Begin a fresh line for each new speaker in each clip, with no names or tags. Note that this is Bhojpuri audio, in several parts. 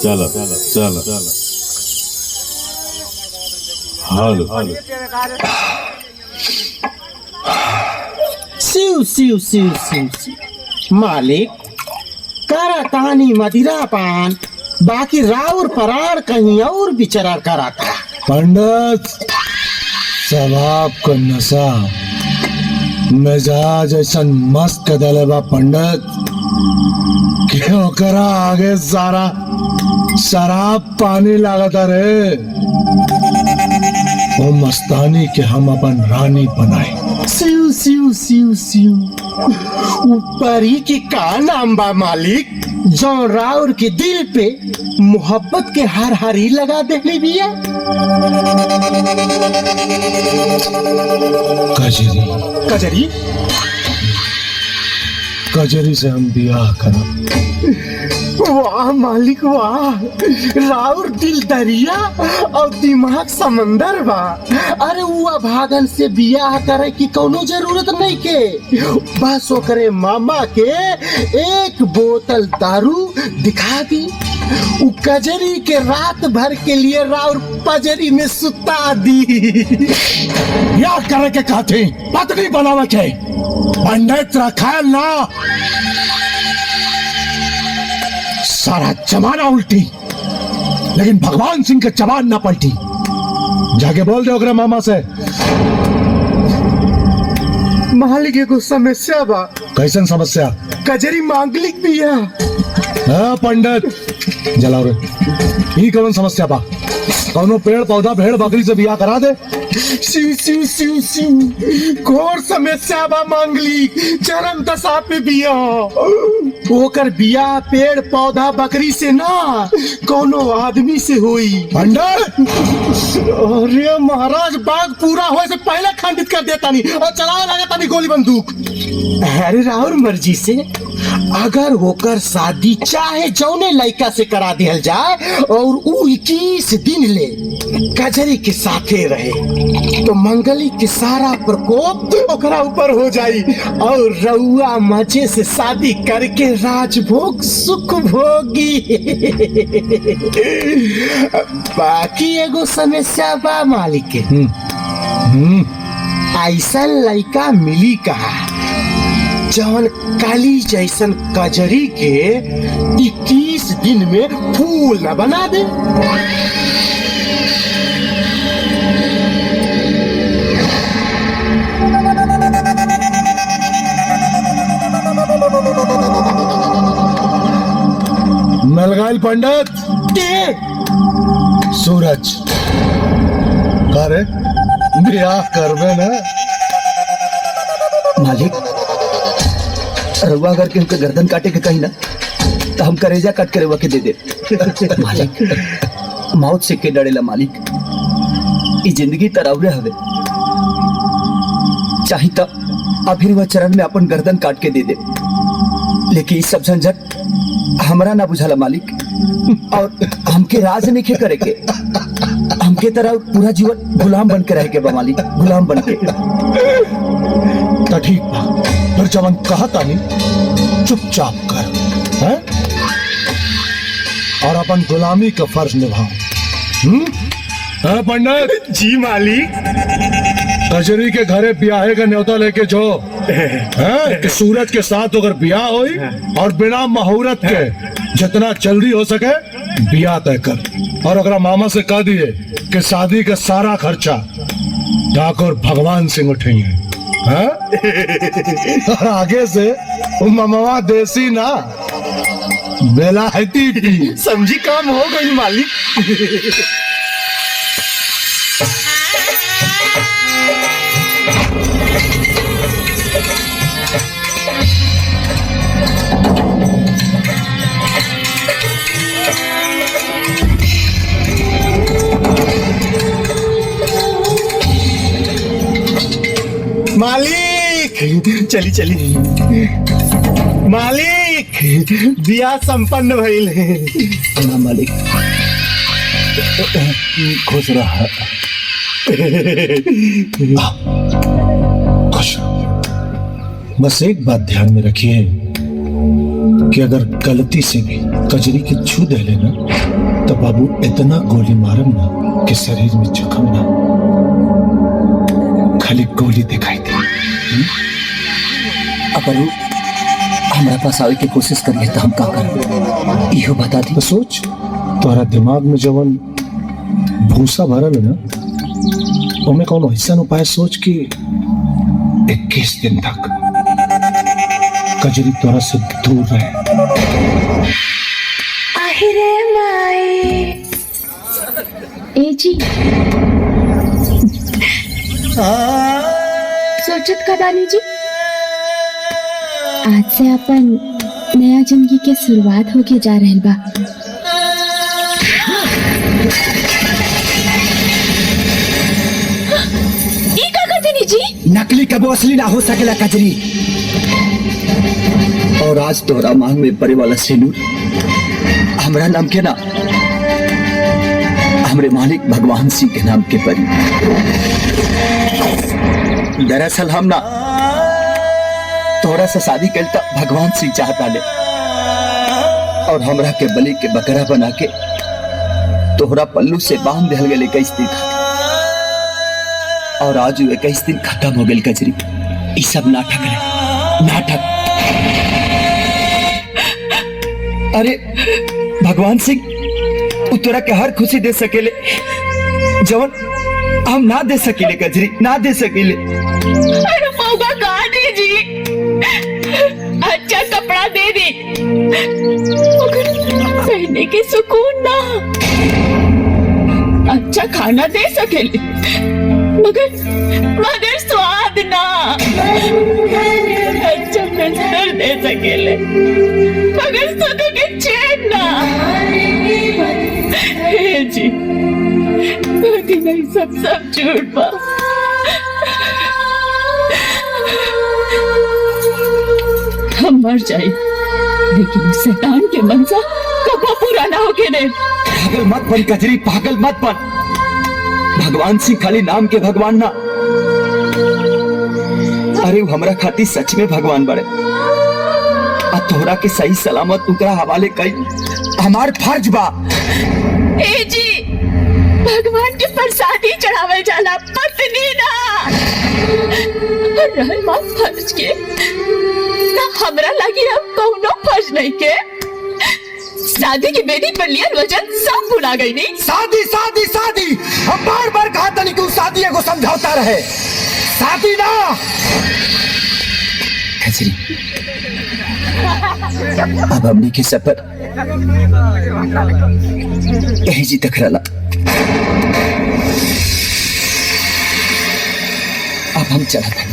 चलो चलो चलो हालो
सिउ सिउ सिउ सिउ सिउ। मालिक करा तानी मदिरा पान, बाकी राउर परार कहीं और बिचरा करा था।
पंडित सवाब का नशा मिजाज ऐसा मस्त कदल बा पंडित क्यों करा आगे सारा शराब पानी लागता रे। वो मस्तानी के हम अपन रानी बनाए।
सिउ सिउ सिउ सिउ। ऊपरी के का नाम बा मालिक, जो राउर के दिल पे मोहब्बत के हर हरी लगा देली बिया।
कजरी
कजरी
कजरी से हम बियाह करब।
वाह मालिक वाह, राउर दिल दरिया और दिमाग समंदर बा। अरे हुआ भागन से बियाह करे की कोनो जरूरत नहीं के, बस ओकरे मामा के एक बोतल दारू दिखा दी, उ कजरी के रात भर के लिए राउर पजरी में सुता दी।
बियाह करे के कहते पत्नी बनावे के पंडित रखा ना। सारा जमाना उल्टी, लेकिन भगवान सिंह के जबान ना पलटी। जाके बोल दे ओकरे मामा से।
मालिक एगो समस्या बा।
कैसन समस्या?
कजरी मांगलिक बिया।
हाँ पंडित जलाओ रे, ई कौन समस्या बा? कौनो पेड़ पौधा भेड़ बकरी से बियाह करा दे।
सिउ सिउ सिउ सिउ। घोर समस्या बा मांगली, चरम दशा पे बिया। ओकर बिया पेड़ पौधा बकरी से ना, कोनो आदमी से हुई।
पंडित
अरे महाराज, बाग पूरा होए से पहले खंडित कर देता नहीं और चलाने लगा तानी गोली बंदूक। अरे राउर मर्जी से अगर होकर शादी चाहे जौने लड़का से करा दिया जाए और उ 21 दिन ले कजरी के साथे रहे, तो मंगली के सारा प्रकोप ओकरा ऊपर हो जाई और रउआ मजे से शादी करके राजभोग सुख भोगी। बाकी एगो समस्या बा मालिक के। ऐसा लड़का मिली कहा जौन काली जैसन कजरी के 21 दिन में फूल न बना दे।
मलगाइल पंडित
के
सूरज करे बियाह करबे ना।
मालिक रउआ अगर के गर्दन काटे के कही ना तो हम करेजा काट के रउआ के दे दे। मालिक मौत से के डरेला मालिक, ई जिंदगी तरावरे हवे, चाही तो अभी वह चरण में अपन गर्दन काट के दे दे, लेकिन सब झंझट हमरा ना बुझाला मालिक। और हमके राज नहीं करे के, हमके तरह पूरा जीवन गुलाम बन के रह के बा मालिक, गुलाम बन के।
तो ठीक बा, फिर जवन कहता नहीं चुपचाप कर है? और अपन गुलामी का फर्ज निभाओ। पंडित
जी मालिक।
कजरी के घरे ब्याहे का न्योता लेके जो कि सूरज के साथ अगर ब्याह होई और बिना मुहूर्त के जितना जल्दी हो सके ब्याह तय कर। और अगर मामा से कह दिए कि शादी का सारा खर्चा ठाकुर भगवान सिंह उठेंगे। और आगे से मामा देसी ना बेलायती भी।
समझी काम हो गई मालिक। मालिक चली चली मालिक बिया संपन्न भइल
प्रणाम मालिक।
खुश रहा। खुश रहो। बस एक बात ध्यान में रखिए कि अगर गलती से भी कजरी की छू दे लेना तो बाबू इतना गोली मारम ना कि शरीर में जख्म ना, खाली गोली दिखाई दे।
अगर वो हमारा पास आवे की कोशिश करिए तो हम का करें इहो बता दी।
तो सोच, तुम्हारा दिमाग में जवन भूसा भरल है ना, उनमें कौन ऐसा उपाय सोच कि 21 दिन तक कजरी तोरा से दूर रहे।
आहिरे माई ए जी सोचत का बानी जी, आज से अपन नया जिंदगी के शुरुआत होके जा रहल बा। ई का करतनी जी?
नकली कबो असली ना हो सकेला कजरी। और आज तोरा मांग में पड़े वाला सिंदूर हमरा नाम के ना, हमरे मालिक भगवान सिंह के नाम के परी। दरअसल हम ना तोरा से शादी कल तक भगवान सिंह चाहता ले, और हमरा के बलि के बकरा बना के तोहरा पल्लू से बांध दिल गए 21 दिन खातिर। और आज 21 दिन खत्म हो गए कजरी। ये सब नाटक है, नाटक। अरे भगवान सिंह तोरा के हर खुशी दे सकेले जवन हम ना दे सकेले कजरी, ना दे सकेले।
अरे मौका कहाँ दे जी? अच्छा कपड़ा दे दे, मगर पहनने के सुकून ना। अच्छा खाना दे सकेले, मगर स्वाद ना। अच्छा बिस्तर दे सकेले, मगर सुध के चैन ना। हे जी नहीं, सब झूठ बा। हम मर जाए लेकिन उस शैतान के मनसा कबो पूरा ना होके दे।
पागल मत बन कजरी, पागल मत बन। भगवान सिंह खाली नाम के भगवान ना, अरे वो हमरा खातिर सच में भगवान बड़े। अब तोहरा के सही सलामत उनका हवाले कई हमार फर्ज बा।
ए जी भगवान के प्रसादी चढ़ावे जाला, पत्नी ना। रहल बात फर्ज के, ना हमरा लगी अब कौनो फर्ज नहीं के। शादी की बेदी पर लिया वचन सब भुला गई नहीं।
शादी शादी शादी, हम बार बार कहा था नहीं कि शादी को समझौता रहे, शादी ना।
कजरी अब हमनी के सफर यही जी तक रला। अब हम चला था।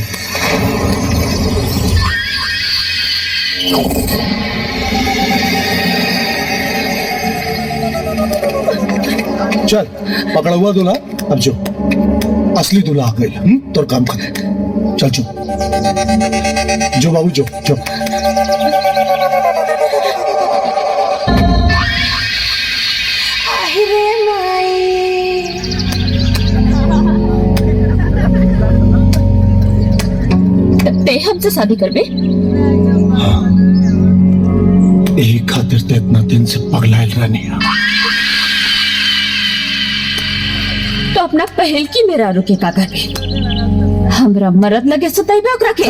चल पकड़ा हुआ दूल्हा, अब जो असली दूल्हा आ गई। तोर काम कर, चल जो बाबू जो।
आहिरे माई ते हमसे शादी करबे?
हाँ, यही खातिर ते इतना दिन से पगलाइल रहनी है।
तो अपना पहल की मेरा रुके का करबे? हमरा मरद लगे सुताइबे ओकरा के?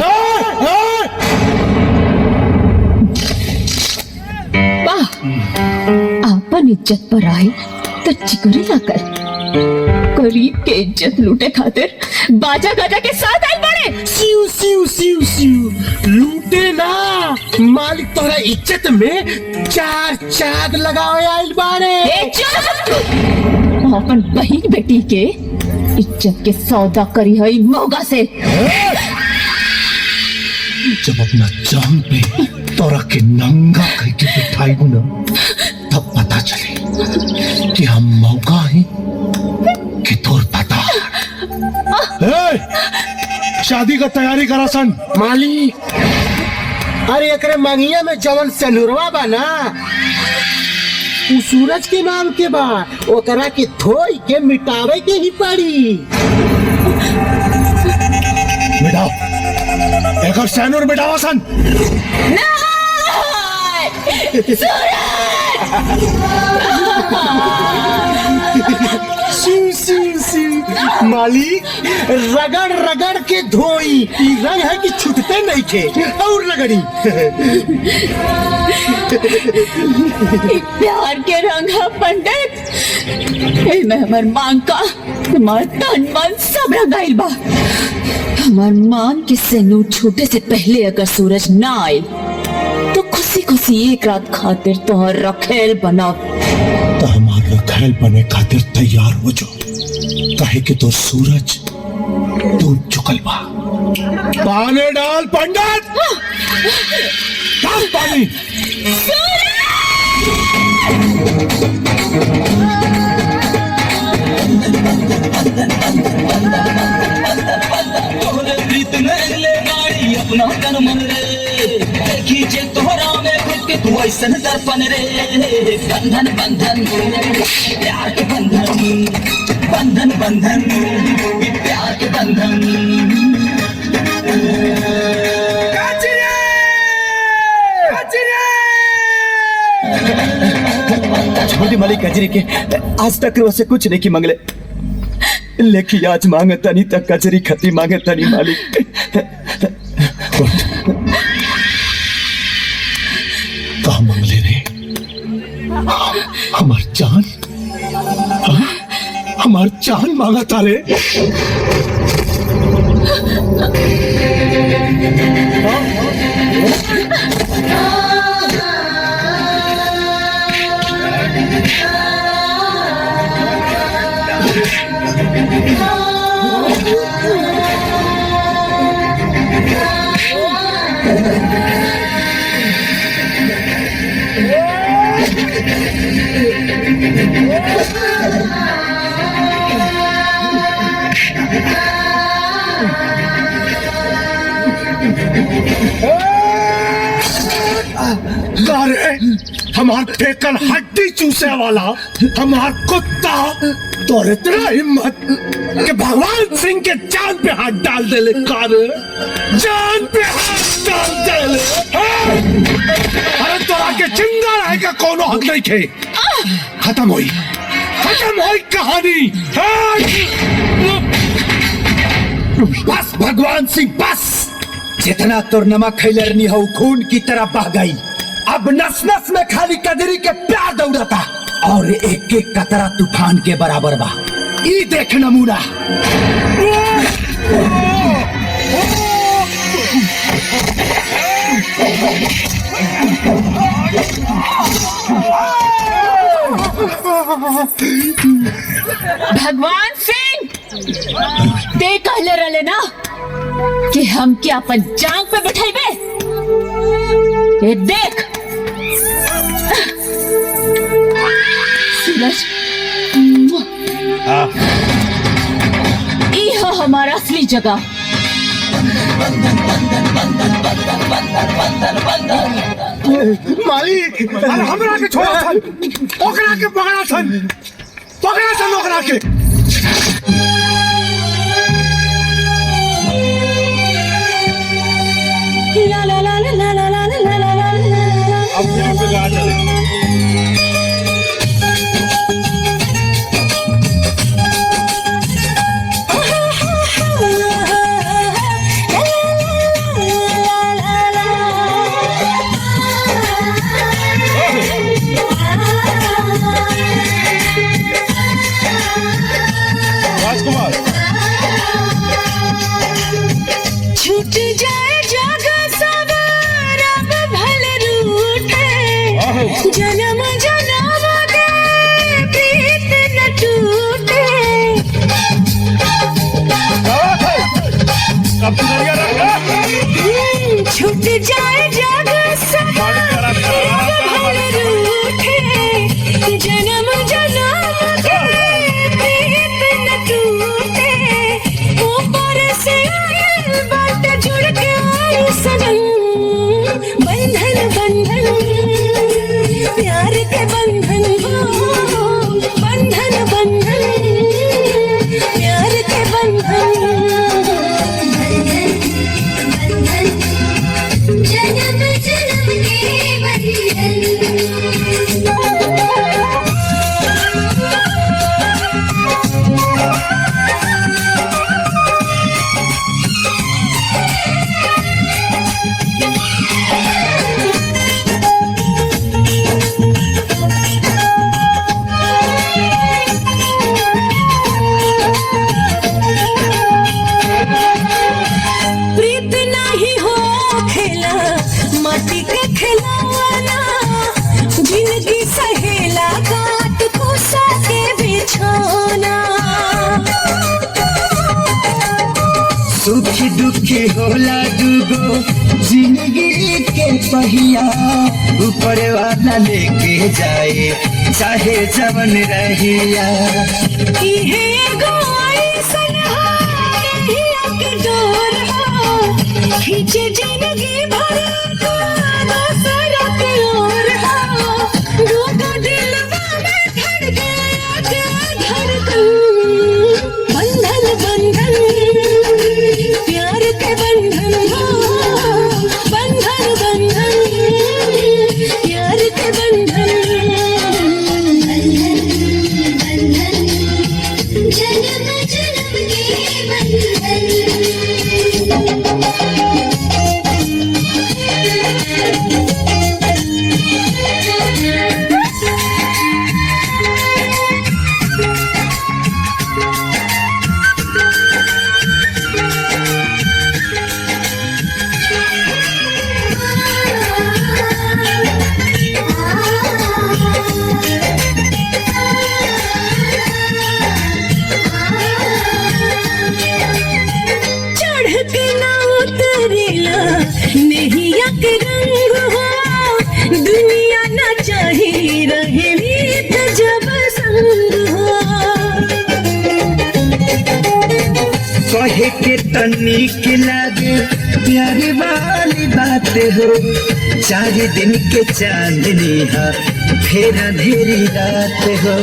वाह, आपन इज्जत पर आए तो चिकोरी ना कर। गरीब के इज्जत लूटे खातिर बाजा गाजा के साथ आए बड़े।
सिउ सिउ सिउ सिउ लूटे ना, मालिक तोरा इज्जत में 4 चाद लगावे आइल बाड़े।
ए चुप! अपन बहन बेटी के इज्जत के सौदा करी है मौगा से।
जब अपना जान पे तोरा के नंगा करके बिठाई हूं ना, तब पता चले कि हम मौका हैं कि तोर पता। शादी का तैयारी करा सन।
मालिक, अरे एकरे मंगिया में जवन सेनुरवा बा ना, उ सूरज के नाम के बा, ओकरा के धोई के मिटावे के ही पड़ी।
मिटाओ, एक सैनूर मिटावा सन।
शिव शिव शिव मालिक, रगड़ रगड़ के धोई, ई रंग है कि छूटते नहीं थे और रगड़ी।
प्यार के रंग है पंडित, एमे हमर मांग का हमार तन मन सब रंगाइल बा। हमार मांग के सेनू छूटे से पहले अगर सूरज ना आए तो खुशी खुशी एक रात खातिर तोहर रखेल बनाओ।
तो हमारा रखेल बने खातिर तैयार हो जाओ, काहे कि तो सूरज डूब चुकल बा। पानी डाल पंडित, डाल पानी।
अपना तन मन रे खींचे तोहरा में खुद के तू ऐसन दर्पण रे। बंधन बंधन प्यार के बंधन, बंधन बंधन प्यार के बंधन।
छोटी मलिक कजरी के आज तक वो से कुछ नहीं की मंगले, लेकिन आज मांगता नहीं तक कजरी खती मांगता नहीं मालिक।
कहा मंगले रे, हमार जान, हमार जान मांगा तारे। अरे हमार फेकल हड्डी चूसे वाला हमार कुत्ता तो इतना हिम्मत कि भगवान सिंह के जान पे हाथ डाल दे ले। जान पे हाथ डाल दे ले। अरे तोरा के जिंदा रहे का कोनो हक नहीं थे। खत्म हुई कहानी।
बस भगवान सिंह बस, जितना तुर नमक खैलरनी हो खून की तरह बह गई। अब नस नस में खाली कजरी के प्यार दौड़ता और एक एक कतरा तूफान के बराबर बा। ई देख नमूना।
भगवान सिंह, ते कहले रहे ना कि हम क्या अपन जांग पे बैठाइबे। ये देख सूरज, ई हो हमारा असली जगह।
मालिक,
अरे हमरा के छोड़ा सन, ओकरा के पकड़ा सन, ओकरा के।
ला ला ला ला ला ला ला ला ला ला ला।
अब यहाँ पे ला चले। राजकुमार,
छूट जाए जग सब रंग भले रूठे।
बहिया ऊपर वाला लेके जाए चाहे जवन रहिया
इहे गोई सनहा के डोर हो खींचे जिंदगी भर का दूसरा के ओर हो रोका दिलवा में धड़के धड़कन बंधन बंधन प्यार के बंधन हो बंधन बंधन प्यार के बंधन जन्म जन्म के चढ़ के ना उतरेला नैया के रंग हो दुनिया ना चाही रहे रीत जब संग हो
कहे के तनिक लागे प्यारे वाली बात हो 4 दिन के चांदनी है फिर अंधेरी रात हो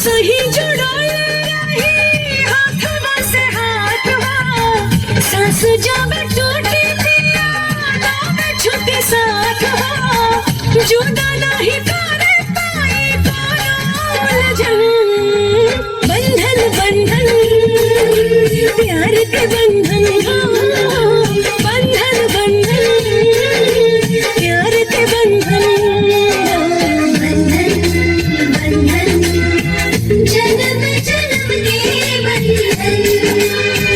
सही जुड़ाए रही हाथवा से हाथ हो सांस जब टूटी थी यादों में छुपी साथ हो जुदा नहीं कर पाई कोनो उलझन बंधन बंधन प्यार के बंधन हो बंधन बंधन प्यार के बंधन बंधन जन्म जन्म के बंधन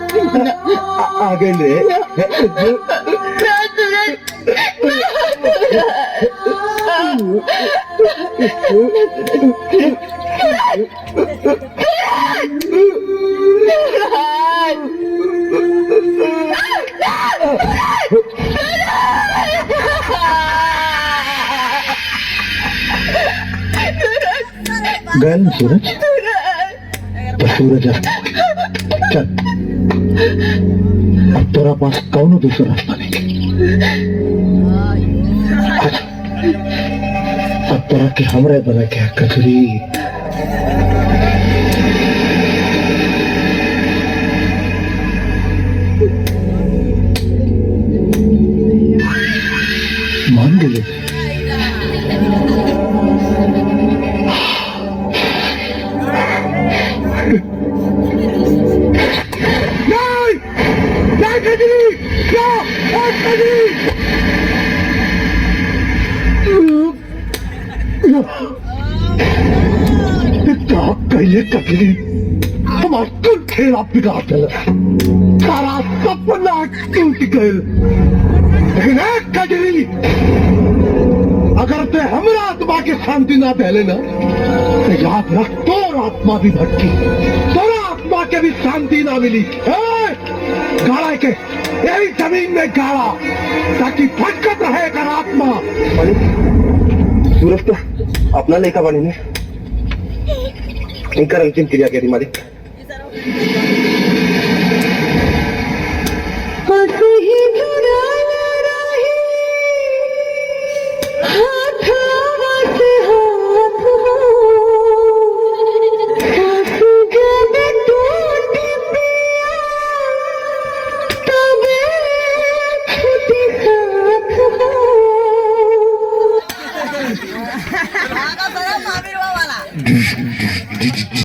आ गए रे गए ना सूरज तो सूरज चल अब तेरा पास कौन दूसरा रास्ता नहीं अब तेरा के हमरे बना क्या कचरी मान गए कहिए ककली हमारा कुल खेला बिगाड़ दिया सारा सपना टूट गए लेकिन एक कजरी अगर ते हमरा आत्मा की शांति ना पहले ना तो याद रख तोर आत्मा भी भटकी तोर आत्मा के भी शांति ना मिली गाड़ा के यही जमीन में गाड़ा ताकि भटकत रहे कर आत्मा सूरज तो अपना लेखा बनी ने इनका अंतिम क्रिया करी मालिक